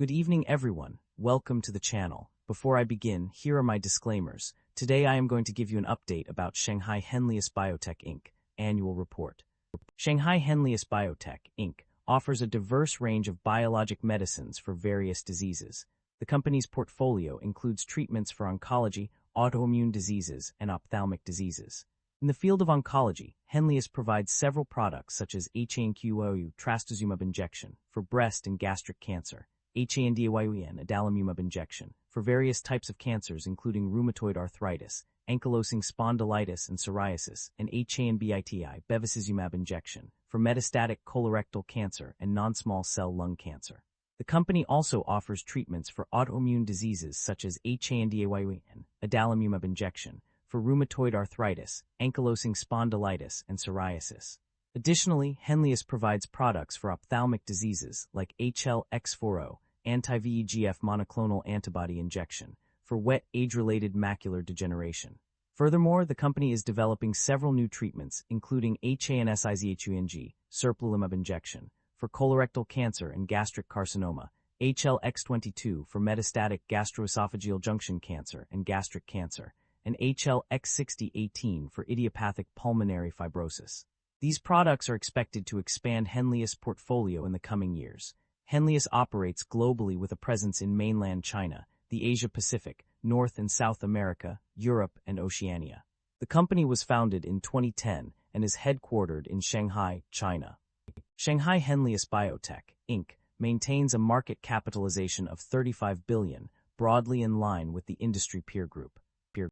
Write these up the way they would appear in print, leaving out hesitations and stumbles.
Good evening, everyone. Welcome to the channel. Before I begin, here are my disclaimers. Today I am going to give you an update about Shanghai Henlius Biotech Inc. Annual Report. Shanghai Henlius Biotech Inc. offers a diverse range of biologic medicines for various diseases. The company's portfolio includes treatments for oncology, autoimmune diseases, and ophthalmic diseases. In the field of oncology, Henlius provides several products such as HANQOU trastuzumab injection for breast and gastric cancer, HANDAYUN adalimumab injection for various types of cancers including rheumatoid arthritis, ankylosing spondylitis and psoriasis, and HANBITI bevacizumab injection for metastatic colorectal cancer and non-small cell lung cancer. The company also offers treatments for autoimmune diseases such as HANDAYUN adalimumab injection for rheumatoid arthritis, ankylosing spondylitis, and psoriasis. Additionally, Henlius provides products for ophthalmic diseases like HLX40 anti-VEGF monoclonal antibody injection for wet age-related macular degeneration. Furthermore, the company is developing several new treatments, including HANSIZHUNG serplulimab injection for colorectal cancer and gastric carcinoma, HLX22 for metastatic gastroesophageal junction cancer and gastric cancer, and HLX6018 for idiopathic pulmonary fibrosis. These products are expected to expand Henlius' portfolio in the coming years. Henlius operates globally with a presence in mainland China, the Asia-Pacific, North and South America, Europe, and Oceania. The company was founded in 2010 and is headquartered in Shanghai, China. Shanghai Henlius Biotech, Inc. maintains a market capitalization of $35 billion, broadly in line with the industry peer group.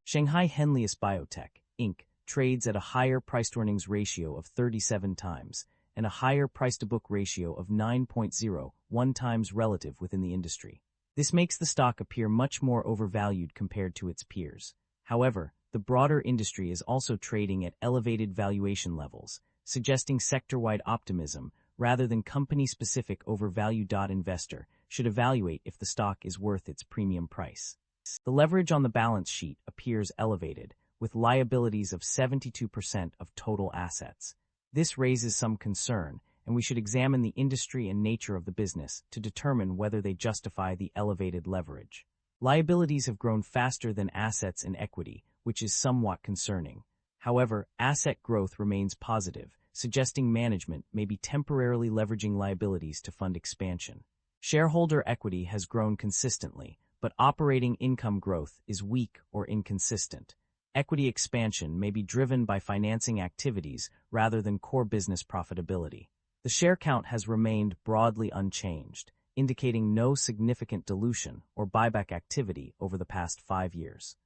Shanghai Henlius Biotech, Inc. trades at a higher price-to-earnings ratio of 37 times and a higher price-to-book ratio of 9.01 times relative within the industry. This makes the stock appear much more overvalued compared to its peers. However, the broader industry is also trading at elevated valuation levels, suggesting sector-wide optimism rather than company-specific overvalue. Investor should evaluate if the stock is worth its premium price. The leverage on the balance sheet appears elevated, with liabilities of 72% of total assets. This raises some concern, and we should examine the industry and nature of the business to determine whether they justify the elevated leverage. Liabilities have grown faster than assets in equity, which is somewhat concerning. However, asset growth remains positive, suggesting management may be temporarily leveraging liabilities to fund expansion. Shareholder equity has grown consistently, but operating income growth is weak or inconsistent. Equity expansion may be driven by financing activities rather than core business profitability. The share count has remained broadly unchanged, indicating no significant dilution or buyback activity over the past 5 years.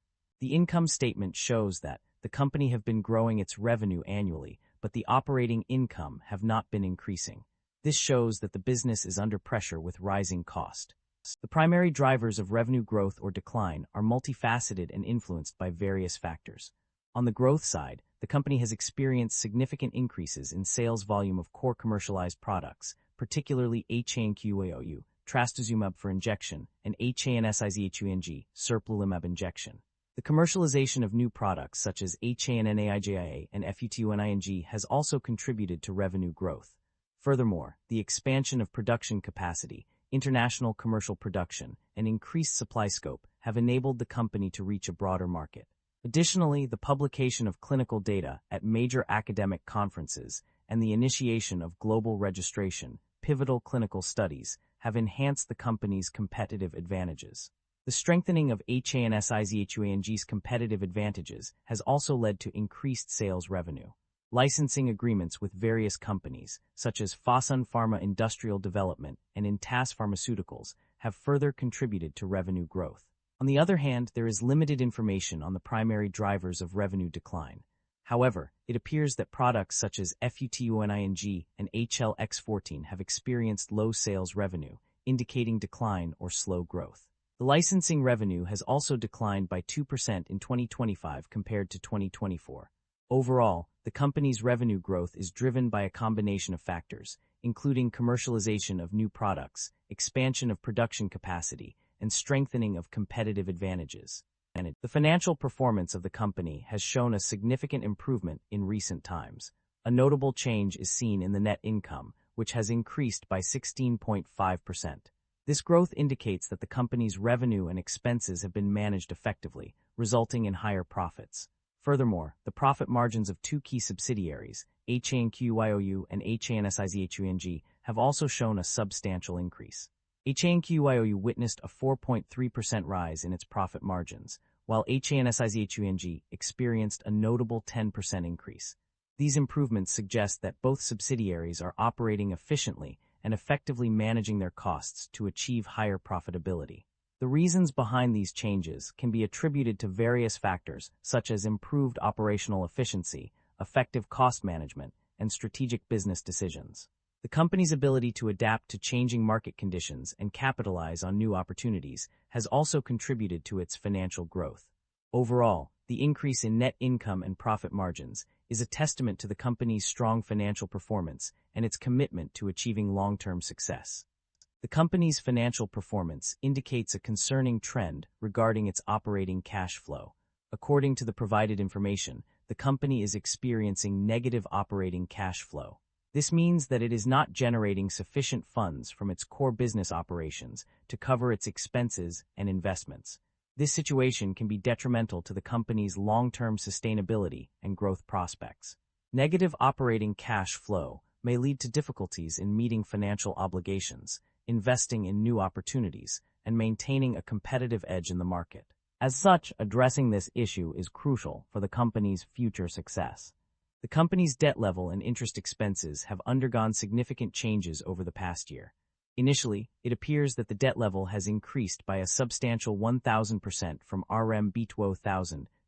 The income statement shows that the company have been growing its revenue annually, but the operating income have not been increasing. This shows that the business is under pressure with rising cost. The primary drivers of revenue growth or decline are multifaceted and influenced by various factors. On the growth side, the company has experienced significant increases in sales volume of core commercialized products, particularly HANQOU trastuzumab for injection, and HANSIZHUNG serplulimab injection. The commercialization of new products such as HANNAIJIA and FUTUNING has also contributed to revenue growth. Furthermore, the expansion of production capacity, international commercial production, and increased supply scope have enabled the company to reach a broader market. Additionally, the publication of clinical data at major academic conferences and the initiation of global registration, pivotal clinical studies, have enhanced the company's competitive advantages. The strengthening of HANSIZHUANG's competitive advantages has also led to increased sales revenue. Licensing agreements with various companies, such as Fosun Pharma Industrial Development and Intas Pharmaceuticals, have further contributed to revenue growth. On the other hand, there is limited information on the primary drivers of revenue decline. However, it appears that products such as FUTUNING and HLX14 have experienced low sales revenue, indicating decline or slow growth. The licensing revenue has also declined by 2% in 2025 compared to 2024. Overall, the company's revenue growth is driven by a combination of factors, including commercialization of new products, expansion of production capacity, and strengthening of competitive advantages. The financial performance of the company has shown a significant improvement in recent times. A notable change is seen in the net income, which has increased by 16.5%. This growth indicates that the company's revenue and expenses have been managed effectively, resulting in higher profits. Furthermore, the profit margins of two key subsidiaries, HANQYOU and HANSIZHUNG, have also shown a substantial increase. HANQYOU witnessed a 4.3% rise in its profit margins, while HANSIZHUNG experienced a notable 10% increase. These improvements suggest that both subsidiaries are operating efficiently and effectively managing their costs to achieve higher profitability. The reasons behind these changes can be attributed to various factors, such as improved operational efficiency, effective cost management, and strategic business decisions. The company's ability to adapt to changing market conditions and capitalize on new opportunities has also contributed to its financial growth. Overall, the increase in net income and profit margins is a testament to the company's strong financial performance and its commitment to achieving long-term success. The company's financial performance indicates a concerning trend regarding its operating cash flow. According to the provided information, the company is experiencing negative operating cash flow. This means that it is not generating sufficient funds from its core business operations to cover its expenses and investments. This situation can be detrimental to the company's long-term sustainability and growth prospects. Negative operating cash flow may lead to difficulties in meeting financial obligations, investing in new opportunities, and maintaining a competitive edge in the market. As such, addressing this issue is crucial for the company's future success. The company's debt level and interest expenses have undergone significant changes over the past year. Initially, it appears that the debt level has increased by a substantial 1,000% from RMB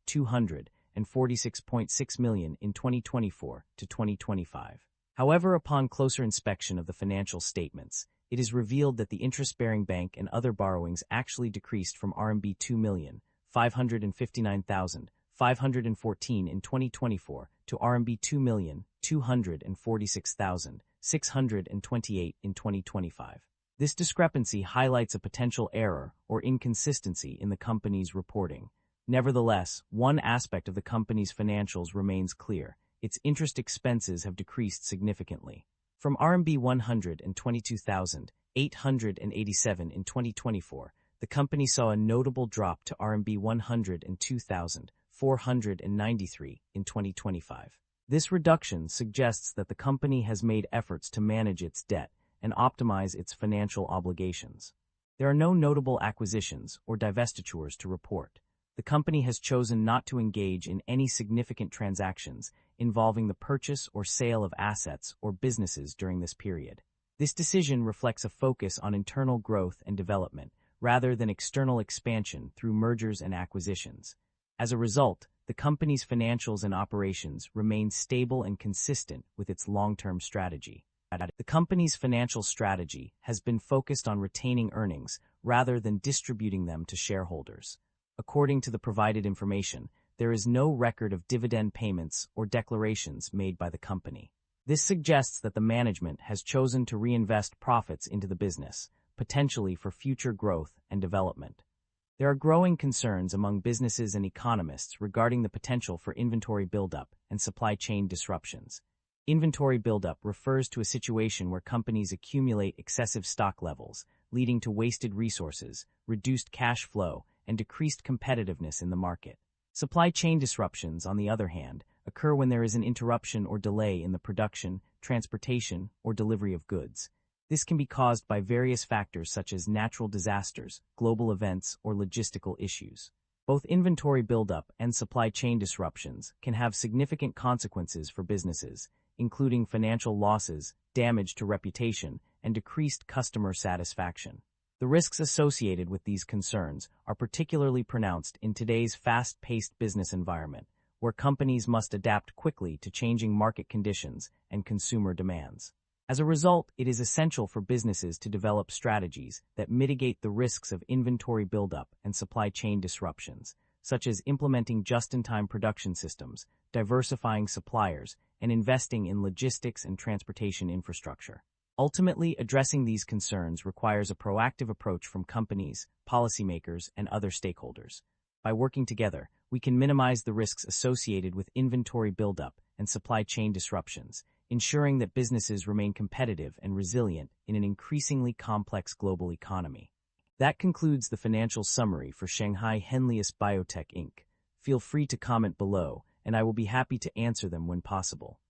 246.6 million in 2024 to 2025. However, upon closer inspection of the financial statements, it is revealed that the interest-bearing bank and other borrowings actually decreased from RMB 2,559,514 in 2024 to RMB 2,246,628 in 2025. This discrepancy highlights a potential error or inconsistency in the company's reporting. Nevertheless, one aspect of the company's financials remains clear. Its interest expenses have decreased significantly. From RMB 122,887 in 2024, the company saw a notable drop to RMB 102,493 in 2025. This reduction suggests that the company has made efforts to manage its debt and optimize its financial obligations. There are no notable acquisitions or divestitures to report. The company has chosen not to engage in any significant transactions involving the purchase or sale of assets or businesses during this period. This decision reflects a focus on internal growth and development, rather than external expansion through mergers and acquisitions. As a result, the company's financials and operations remain stable and consistent with its long-term strategy. The company's financial strategy has been focused on retaining earnings rather than distributing them to shareholders. According to the provided information, there is no record of dividend payments or declarations made by the company. This suggests that the management has chosen to reinvest profits into the business, potentially for future growth and development. There are growing concerns among businesses and economists regarding the potential for inventory buildup and supply chain disruptions. Inventory buildup refers to a situation where companies accumulate excessive stock levels, leading to wasted resources, reduced cash flow, and decreased competitiveness in the market. Supply chain disruptions, on the other hand, occur when there is an interruption or delay in the production, transportation, or delivery of goods. This can be caused by various factors such as natural disasters, global events, or logistical issues. Both inventory buildup and supply chain disruptions can have significant consequences for businesses, including financial losses, damage to reputation, and decreased customer satisfaction. The risks associated with these concerns are particularly pronounced in today's fast-paced business environment, where companies must adapt quickly to changing market conditions and consumer demands. As a result, it is essential for businesses to develop strategies that mitigate the risks of inventory buildup and supply chain disruptions, such as implementing just-in-time production systems, diversifying suppliers, and investing in logistics and transportation infrastructure. Ultimately, addressing these concerns requires a proactive approach from companies, policymakers, and other stakeholders. By working together, we can minimize the risks associated with inventory buildup and supply chain disruptions, ensuring that businesses remain competitive and resilient in an increasingly complex global economy. That concludes the financial summary for Shanghai Henlius Biotech Inc. Feel free to comment below, and I will be happy to answer them when possible.